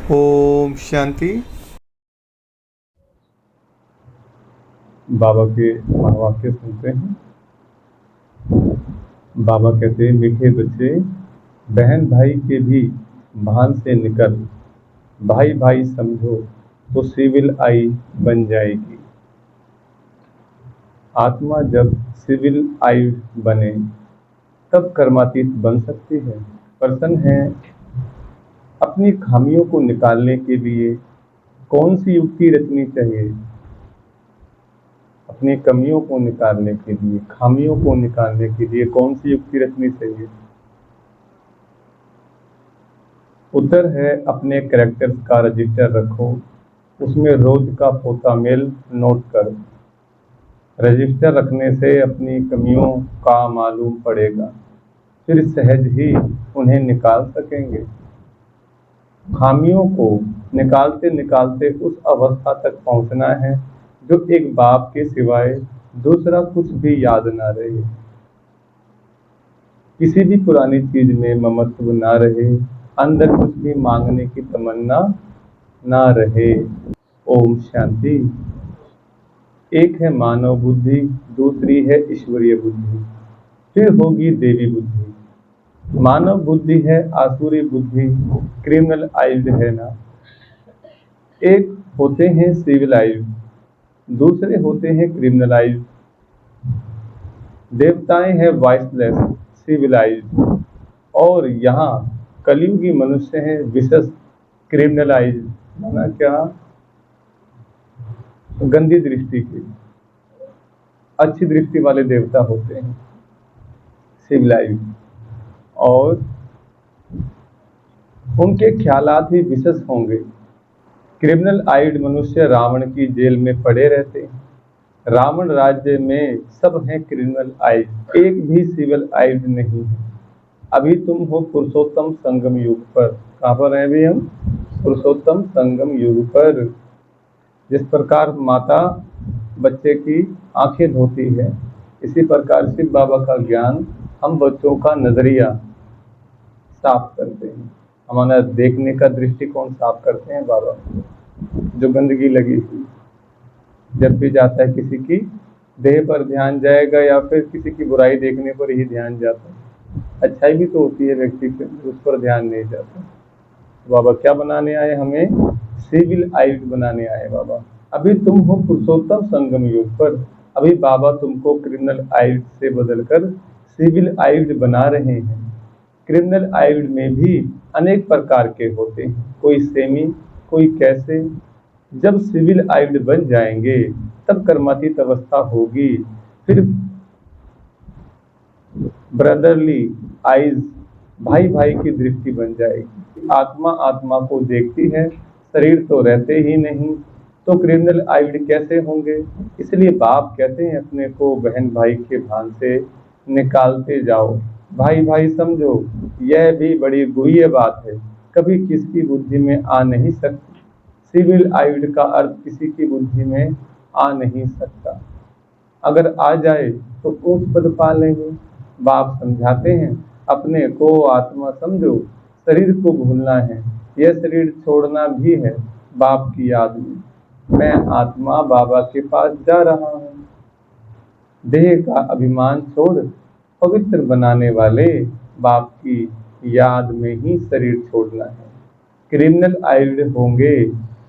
ओम शांति। बाबा के महावाक्य सुनते हैं। बाबा कहते हैं, मीठे बच्चे, बहन भाई के भी भान से निकल, भाई भाई समझो तो सिविल आई बन जाएगी। आत्मा जब सिविल आई बने तब कर्मातीत बन सकती है। प्रश्न है, अपनी खामियों को निकालने के लिए कौन सी युक्ति रचनी चाहिए? अपनी कमियों को निकालने के लिए, खामियों को निकालने के लिए कौन सी युक्ति रचनी चाहिए? उत्तर है, अपने कैरेक्टर्स का रजिस्टर रखो, उसमें रोज का पोता मेल नोट करो। रजिस्टर रखने से अपनी कमियों का मालूम पड़ेगा, फिर सहज ही उन्हें निकाल सकेंगे। खामियों को निकालते निकालते उस अवस्था तक पहुंचना है जो एक बाप के सिवाय दूसरा कुछ भी याद ना रहे, किसी भी पुरानी चीज में ममत्व ना रहे, अंदर कुछ भी मांगने की तमन्ना ना रहे। ओम शांति। एक है मानव बुद्धि, दूसरी है ईश्वरीय बुद्धि, फिर होगी देवी बुद्धि। मानव बुद्धि है आसुरी बुद्धि, क्रिमिनल आइज्ड है ना। एक होते हैं सिविलाइज्ड, दूसरे होते हैं क्रिमिनलाइज्ड। देवताएं हैं वॉइसलेस, सिविलाइज्ड, और यहाँ कलयुगी मनुष्य हैं विशेष क्रिमिनलाइज्ड। माना क्या? गंदी दृष्टि के। अच्छी दृष्टि वाले देवता होते हैं सिविलाइज्ड, और उनके ख्यालात ही विशेष होंगे। क्रिमिनल आइड मनुष्य रावण की जेल में पड़े रहते हैं। रावण राज्य में सब हैं क्रिमिनल आइड, एक भी सिविल आइड नहीं है। अभी तुम हो पुरुषोत्तम संगम युग पर। कहाँ पर हैं अभी हम? पुरुषोत्तम संगम युग पर। जिस प्रकार माता बच्चे की आंखें धोती है, इसी प्रकार शिव बाबा का ज्ञान हम बच्चों का नजरिया साफ करते हैं। हमारा देखने का दृष्टिकोण साफ करते हैं बाबा। जो गंदगी लगी हुई, जब भी जाता है किसी की देह पर ध्यान जाएगा या फिर किसी की बुराई देखने पर ही ध्यान जाता है। अच्छाई भी तो होती है व्यक्ति पे, उस पर ध्यान नहीं जाता। बाबा क्या बनाने आए? हमें सिविल आइड बनाने आए बाबा। अभी तुम हो पुरुषोत्तम संगम युग पर, अभी बाबा तुमको क्रिमिनल आइड से बदलकर सिविल आइड बना रहे हैं। क्रिमिनल आइड में भी अनेक प्रकार के होते हैं, कोई सेमी, कोई कैसे। जब सिविल आइड बन जाएंगे तब कर्मातीत अवस्था होगी, फिर ब्रदरली आइज, भाई भाई की दृष्टि बन जाएगी। आत्मा आत्मा को देखती है, शरीर तो रहते ही नहीं, तो क्रिमिनल आइड कैसे होंगे? इसलिए बाप कहते हैं अपने को बहन भाई के भान से निकालते जाओ, भाई भाई समझो। यह भी बड़ी गुह्य बात है, कभी किसकी बुद्धि में आ नहीं सकती। सिविल आइड का अर्थ किसी की बुद्धि में आ नहीं सकता, अगर आ जाए तो ऊंच पद पा लेंगे। बाप समझाते हैं, अपने को आत्मा समझो, शरीर को भूलना है, यह शरीर छोड़ना भी है बाप की याद में। मैं आत्मा बाबा के पास जा रहा हूँ। देह का अभिमान छोड़ पवित्र बनाने वाले बाप की याद में ही शरीर छोड़ना है। क्रिमिनल आइड होंगे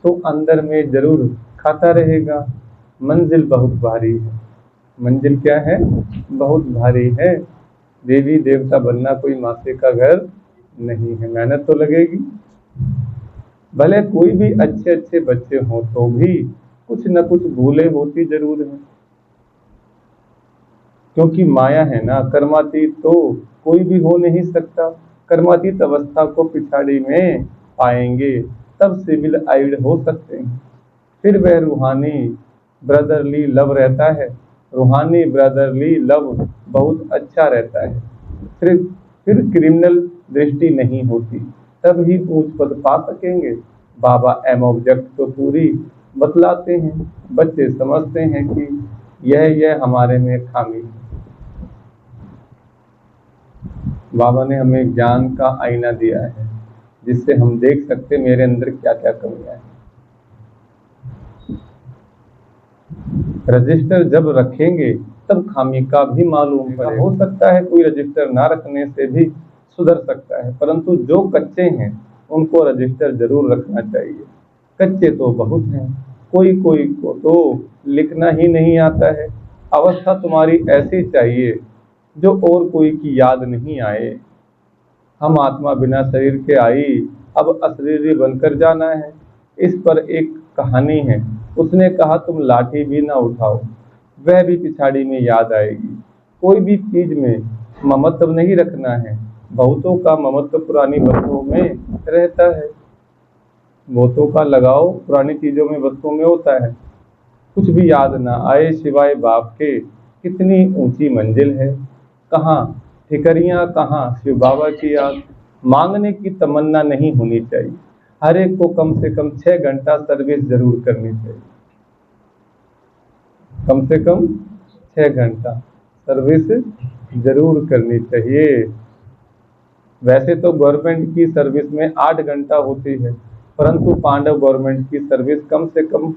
तो अंदर में जरूर खाता रहेगा। मंजिल बहुत भारी है। मंजिल क्या है? बहुत भारी है। देवी देवता बनना कोई माथे का घर नहीं है, मेहनत तो लगेगी। भले कोई भी अच्छे अच्छे बच्चे हों तो भी कुछ न कुछ भूले होती जरूर है, क्योंकि माया है ना। कर्मातीत तो कोई भी हो नहीं सकता। कर्मातीत अवस्था को पिछाड़ी में पाएंगे तब सिविल आइड हो सकते हैं। फिर वह रूहानी ब्रदरली लव रहता है। रूहानी ब्रदरली लव बहुत अच्छा रहता है। फिर क्रिमिनल दृष्टि नहीं होती, तब ही ऊंच पद पा सकेंगे। बाबा एम ऑब्जेक्ट तो पूरी बतलाते हैं, बच्चे समझते हैं कि यह हमारे में खामी है। बाबा ने हमें ज्ञान का आईना दिया है, जिससे हम देख सकते मेरे अंदर क्या क्या कमियां हैं। रजिस्टर जब रखेंगे तब खामी का भी मालूम पड़ेगा। हो सकता है कोई रजिस्टर ना रखने से भी सुधर सकता है, परंतु जो कच्चे हैं उनको रजिस्टर जरूर रखना चाहिए। कच्चे तो बहुत हैं, कोई कोई को तो लिखना ही नहीं आता है। अवस्था तुम्हारी ऐसी चाहिए जो और कोई की याद नहीं आए। हम आत्मा बिना शरीर के आई, अब अशरीरी बनकर जाना है। इस पर एक कहानी है। उसने कहा तुम लाठी भी ना उठाओ, वह भी पिछाड़ी में याद आएगी। कोई भी चीज में ममत्व नहीं रखना है। बहुतों का ममत्व पुरानी वस्तुओं में रहता है। बहुतों का लगाव पुरानी चीजों में, वस्तुओं में होता है। कुछ भी याद ना आए सिवाय बाप के, कितनी ऊंची मंजिल है। कहाँ ठिकरियां, कहाँ शिव बाबा की याद। मांगने की तमन्ना नहीं होनी चाहिए। हर एक को कम से कम 6 घंटा सर्विस जरूर करनी चाहिए। कम से कम 6 घंटा सर्विस जरूर करनी चाहिए। वैसे तो गवर्नमेंट की सर्विस में 8 घंटा होती है, परंतु पांडव गवर्नमेंट की सर्विस कम से कम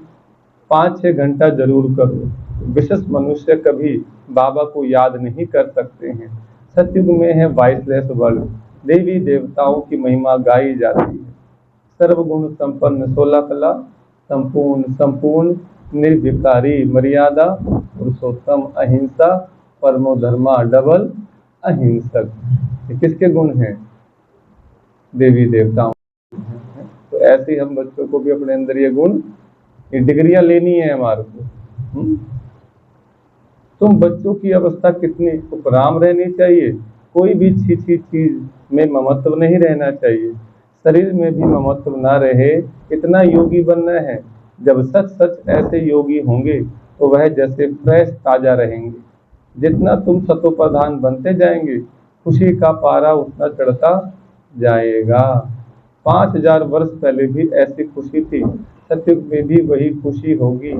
5-6 घंटा जरूर करो। विशेष मनुष्य कभी बाबा को याद नहीं कर सकते हैं। सतयुग में है वाइसलेस वर्ल्ड, देवी देवताओं की महिमा गाई जाती है। सर्वगुण संपन्न 16 कला, संपूर्ण संपूर्ण निर्विकारी मर्यादा, पुरुषोत्तम अहिंसा, परमो धर्मा डबल अहिंसक। ये किसके गुण हैं? देवी देवताओं। तो ऐसे हम बच्चों को भी अपने अंदर ये गुण, ये डिग्रियां लेनी है हमारे को। तुम बच्चों की अवस्था कितनी उपराम रहनी चाहिए। कोई भी छी चीज में ममत्व नहीं रहना चाहिए। शरीर में भी ममत्व ना रहे, इतना योगी बनना है। जब सच सच ऐसे योगी होंगे तो वह जैसे फ्रेश ताजा रहेंगे। जितना तुम सतोप्रधान बनते जाएंगे, खुशी का पारा उतना चढ़ता जाएगा। 5000 वर्ष पहले भी ऐसी खुशी थी, सतयुग में भी वही खुशी होगी।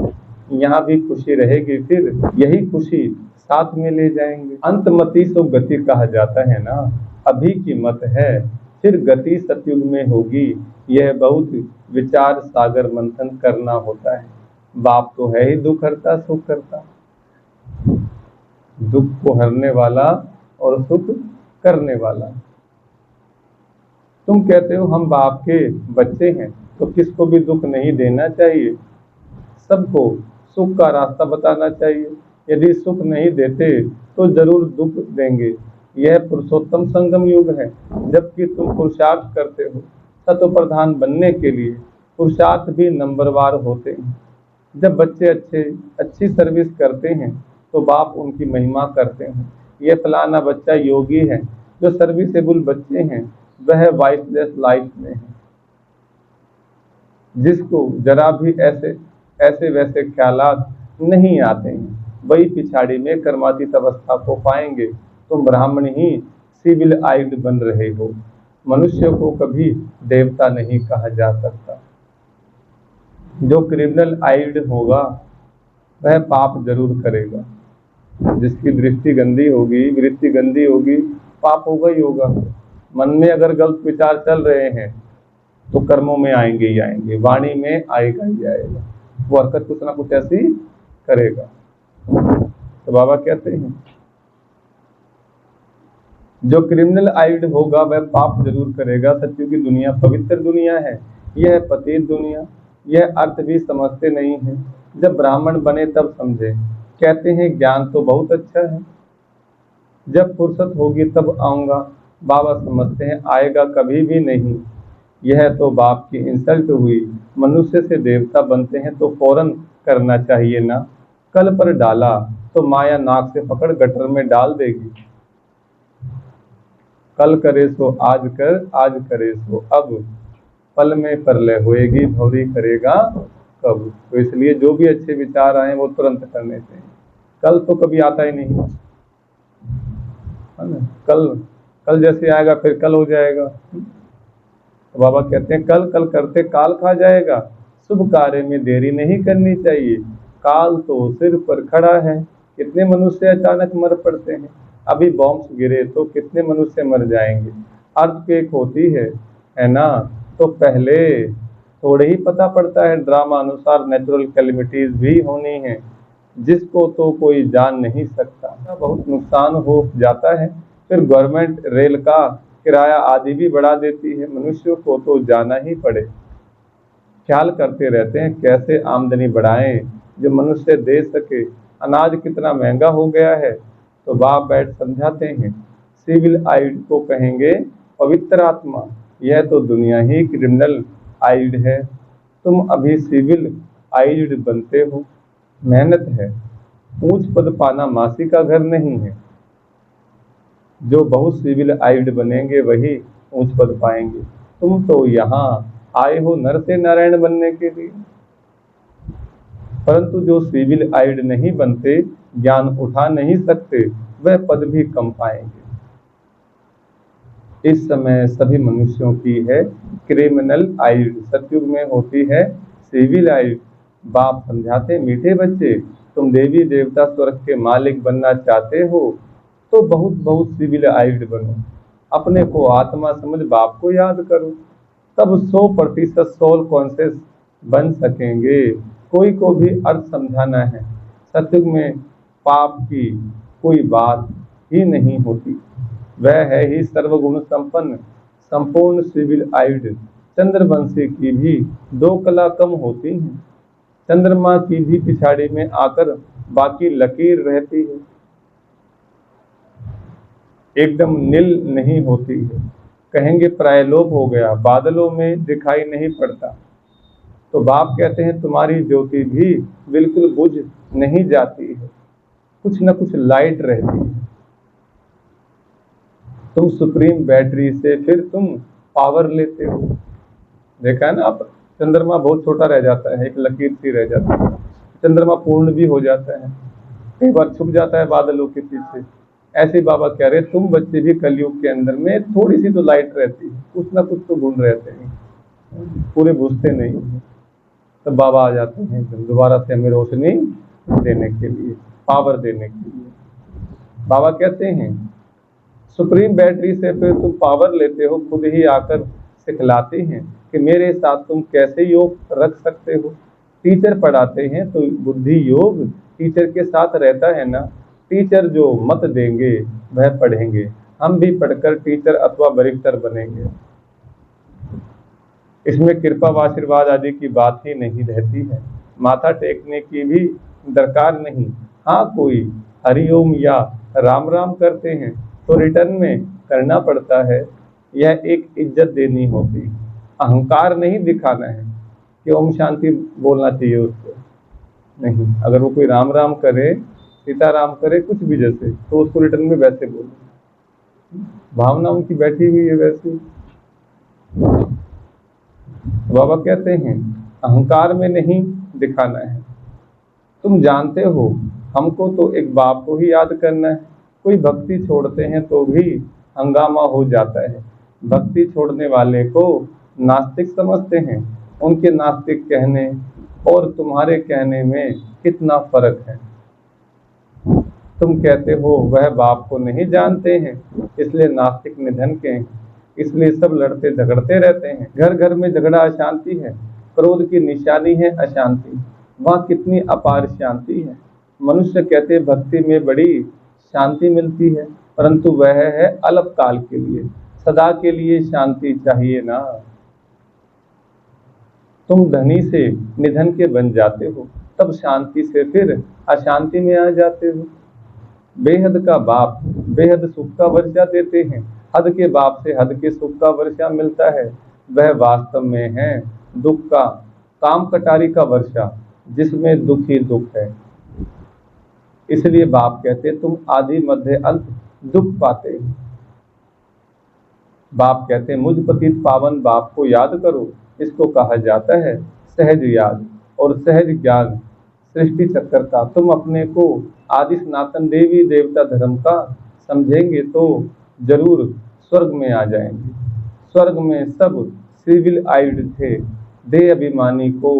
यहाँ भी खुशी रहेगी, फिर यही खुशी साथ में ले जाएंगे। अंतमति सो गति कहा जाता है ना। अभी की मत है, फिर गति सतयुग में होगी। यह बहुत विचार सागर मंथन करना होता है। बाप तो है ही दुख हरता सुख करता, दुख को हरने वाला और सुख करने वाला। तुम कहते हो हम बाप के बच्चे हैं, तो किसको भी दुख नहीं देना चाहिए, सबको सुख का रास्ता बताना चाहिए। यदि सुख नहीं देते तो जरूर दुख देंगे। यह पुरुषोत्तम संगम युग है, जबकि तुम पुरुषार्थ करते हो सतो प्रधान बनने के लिए। पुरुषार्थ भी नंबरवार होते हैं। जब बच्चे अच्छी सर्विस करते हैं तो बाप उनकी महिमा करते हैं। यह फलाना बच्चा योगी है। जो सर्विसेबल बच्चे हैं वह वाइसलेस लाइफ में है। जिसको जरा भी ऐसे वैसे ख्यालात नहीं आते हैं, वही पिछाड़ी में कर्मातीत अवस्था को पाएंगे। तुम ब्राह्मण ही सिविल आइड बन रहे हो। मनुष्य को कभी देवता नहीं कहा जा सकता। जो क्रिमिनल आइड होगा वह पाप जरूर करेगा। जिसकी दृष्टि गंदी होगी, वृत्ति गंदी होगी, पाप होगा ही होगा। मन में अगर गलत विचार चल रहे हैं तो कर्मों में आएंगे ही आएंगे, वाणी में आएगा ही आएगा। वो हरकत कुछ ना कुछ ऐसी करेगा। तो बाबा कहते हैं जो क्रिमिनल आइड होगा वह पाप जरूर करेगा। सत्य की दुनिया पवित्र दुनिया है, यह पतित दुनिया। यह अर्थ भी समझते नहीं है। जब ब्राह्मण बने तब समझे। कहते हैं ज्ञान तो बहुत अच्छा है, जब फुर्सत होगी तब आऊंगा। बाबा समझते हैं आएगा कभी भी नहीं। यह तो बाप की इंसल्ट हुई। मनुष्य से देवता बनते हैं तो फौरन करना चाहिए ना। कल पर डाला तो माया नाक से पकड़ गटर में डाल देगी। कल करे सो आज कर, आज करे सो अब, पल में परलय होएगी, भौरी करेगा कब। तो इसलिए जो भी अच्छे विचार आए वो तुरंत करने चाहिए। कल तो कभी आता ही नहीं है ना। कल जैसे आएगा फिर कल हो जाएगा। तो बाबा कहते हैं कल कल करते काल खा जाएगा। शुभ कार्य में देरी नहीं करनी चाहिए, काल तो सिर पर खड़ा है। कितने मनुष्य अचानक मर पड़ते हैं। अभी बॉम्ब गिरे तो कितने मनुष्य मर जाएंगे। अर्थक्वेक होती है है ना। तो पहले थोड़े ही पता पड़ता है ड्रामा अनुसार नेचुरल कैलेमिटीज भी होनी है, जिसको तो कोई जान नहीं सकता। बहुत नुकसान हो जाता है, फिर गवर्नमेंट रेल का किराया आदि भी बढ़ा देती है, मनुष्यों को तो जाना ही पड़े। ख्याल करते रहते हैं कैसे आमदनी बढ़ाएं जो मनुष्य दे सके। अनाज कितना महंगा हो गया है, तो बाप बैठ समझाते हैं। सिविल आइड को कहेंगे पवित्र आत्मा, यह तो दुनिया ही क्रिमिनल आइड है। तुम अभी सिविल आइड बनते हो, मेहनत है। ऊंच पद पाना मासी का घर नहीं है। जो बहुत सिविल आइड बनेंगे वही ऊंच पद पाएंगे। तुम तो यहाँ आए हो नर से नारायण बनने के लिए। परंतु जो सिविल आइड नहीं बनते, ज्ञान उठा नहीं सकते, वह पद भी कम पाएंगे। इस समय सभी मनुष्यों की है क्रिमिनल आइड, सतयुग में होती है सिविल आइड। बाप समझाते मीठे बच्चे, तुम देवी देवता स्वर्ग के मालिक बनना चाहते हो तो बहुत बहुत सिविल आइड बनो। अपने को आत्मा समझ बाप को याद करो, तब 100% सोल कॉन्शियस बन सकेंगे। कोई को भी अर्थ समझाना है, सतयुग में पाप की कोई बात ही नहीं होती। वह है ही सर्वगुण संपन्न संपूर्ण सिविल आइड। चंद्रवंशी की भी 2 कला कम होती हैं। चंद्रमा की भी पिछाड़ी में आकर बाकी लकीर रहती है, एकदम नील नहीं होती है। कहेंगे प्रायलोप हो गया, बादलों में दिखाई नहीं पड़ता। तो बाप कहते हैं तुम्हारी ज्योति भी बिल्कुल बुझ नहीं जाती है, कुछ न कुछ लाइट रहती है। तुम सुप्रीम बैटरी से फिर तुम पावर लेते हो। देखा है ना आप, चंद्रमा बहुत छोटा रह जाता है, एक लकीर सी रह जाती है। चंद्रमा पूर्ण भी हो जाता है, कई बार छुप जाता है बादलों के पीछे। ऐसे बाबा कह रहे तुम बच्चे भी कलयुग के अंदर में थोड़ी सी तो लाइट रहती है, कुछ ना कुछ तो गुण रहते हैं, पूरे बुझते नहीं। तब बाबा आ जाते हैं दोबारा से हमें रोशनी देने के लिए, पावर देने के लिए। बाबा कहते हैं सुप्रीम बैटरी से फिर तुम पावर लेते हो, खुद ही आकर सिखलाते हैं कि मेरे साथ तुम कैसे योग रख सकते हो। टीचर पढ़ाते हैं तो बुद्धि योग टीचर के साथ रहता है ना। टीचर जो मत देंगे वह पढ़ेंगे, हम भी पढ़कर टीचर अथवा बरिस्टर बनेंगे। इसमें कृपा व आशीर्वाद आदि की बात ही नहीं रहती है, माथा टेकने की भी दरकार नहीं। हाँ, कोई हरिओम या राम राम करते हैं तो रिटर्न में करना पड़ता है, यह एक इज्जत देनी होती। अहंकार नहीं दिखाना है कि ओम शांति बोलना चाहिए उसको, नहीं। अगर वो कोई राम राम करे, सीताराम करे, कुछ भी जैसे, तो उसको रिटर्न में वैसे बोलो, भावना उनकी बैठी हुई है वैसे। बाबा कहते हैं अहंकार में नहीं दिखाना है। तुम जानते हो हमको तो एक बाप को ही याद करना है। कोई भक्ति छोड़ते हैं तो भी हंगामा हो जाता है। भक्ति छोड़ने वाले को नास्तिक समझते हैं। उनके नास्तिक कहने और तुम्हारे कहने में कितना फर्क है। तुम कहते हो वह बाप को नहीं जानते हैं, इसलिए नास्तिक निधन के हैं, इसलिए सब लड़ते झगड़ते रहते हैं। घर घर में झगड़ा अशांति है, क्रोध की निशानी है अशांति। वहाँ कितनी अपार शांति है। मनुष्य कहते भक्ति में बड़ी शांति मिलती है, परंतु वह है अल्पकाल के लिए, सदा के लिए शांति चाहिए ना। तुम धनी से निधन के बन जाते हो, तब शांति से फिर अशांति में आ जाते हो। बेहद का बाप बेहद सुख का वर्षा देते हैं, हद के बाप से हद के सुख का वर्षा मिलता है। वह वास्तव में है दुख का काम कटारी का वर्षा, जिसमें दुख ही दुख है। इसलिए बाप कहते तुम आदि मध्य अंत दुख पाते हो। बाप कहते मुझ पतित पावन बाप को याद करो, इसको कहा जाता है सहज याद और सहज ज्ञान सृष्टि चक्कर का। तुम अपने को आदि सनातन देवी देवता धर्म का समझेंगे तो जरूर स्वर्ग में आ जाएंगे। स्वर्ग में सब सिविल आइड थे, दे अभिमानी को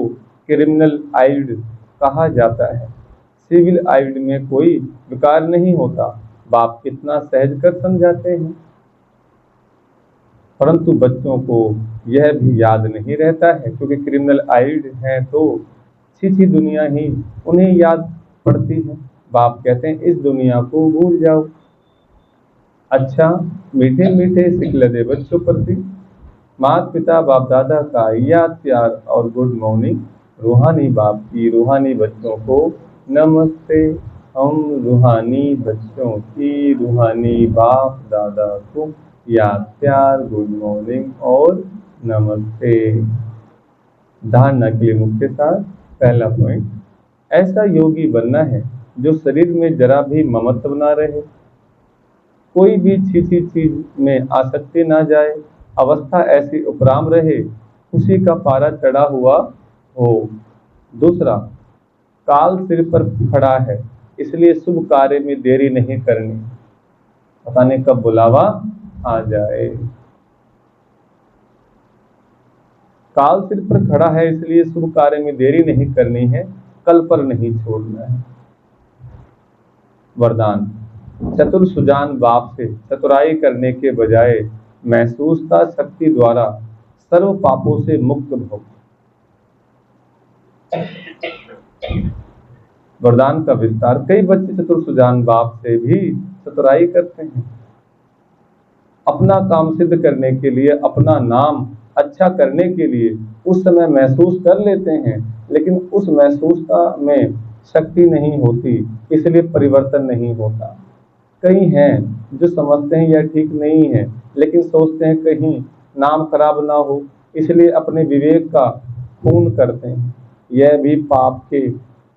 क्रिमिनल आइड कहा जाता है। सिविल आइड में कोई विकार नहीं होता। बाप कितना सहज कर समझाते हैं, परंतु बच्चों को यह भी याद नहीं रहता है, क्योंकि क्रिमिनल आइड हैं तो छी दुनिया ही उन्हें याद पड़ती है। बाप कहते हैं इस दुनिया को भूल जाओ। अच्छा, मीठे मीठे सिखलदे बच्चों प्रति माता पिता बाप दादा का याद प्यार और गुड मॉर्निंग। रूहानी बाप की रूहानी बच्चों को नमस्ते। हम रूहानी बच्चों की रूहानी बाप दादा को याद प्यार गुड मॉर्निंग और नमस्ते। धारणा के लिए मुख्य सार। पहला पॉइंट, ऐसा योगी बनना है जो शरीर में जरा भी ममत्व ना रहे, कोई भी छीछी चीज में आसक्ति ना जाए, अवस्था ऐसी उपराम रहे, खुशी का पारा चढ़ा हुआ हो। दूसरा, काल सिर पर खड़ा है, इसलिए शुभ कार्य में देरी नहीं करनी, पता नहीं कब बुलावा आ जाए। काल सिर पर खड़ा है इसलिए शुभ कार्य में देरी नहीं करनी है, कल पर नहीं छोड़ना है। वरदान, चतुर सुजान बाप से चतुराई करने के बजाय महसूसता शक्ति द्वारा सर्व पापों से मुक्त भव। वरदान का विस्तार। कई बच्चे चतुर सुजान बाप से भी चतुराई करते हैं, अपना काम सिद्ध करने के लिए, अपना नाम अच्छा करने के लिए उस समय महसूस कर लेते हैं, लेकिन उस महसूसता में शक्ति नहीं होती, इसलिए परिवर्तन नहीं होता। कई हैं जो समझते हैं यह ठीक नहीं है, लेकिन सोचते हैं कहीं नाम खराब ना हो, इसलिए अपने विवेक का खून करते हैं, यह भी पाप के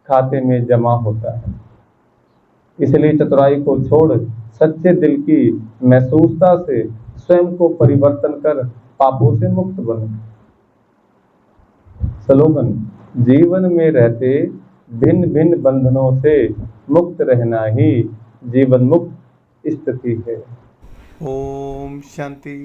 खाते में जमा होता है। इसलिए चतुराई को छोड़ सच्चे दिल की महसूसता से स्वयं को परिवर्तन कर पापों से मुक्त बनो। स्लोगन, जीवन में रहते भिन्न भिन्न बंधनों से मुक्त रहना ही जीवन मुक्त स्थिति है। ओम शांति।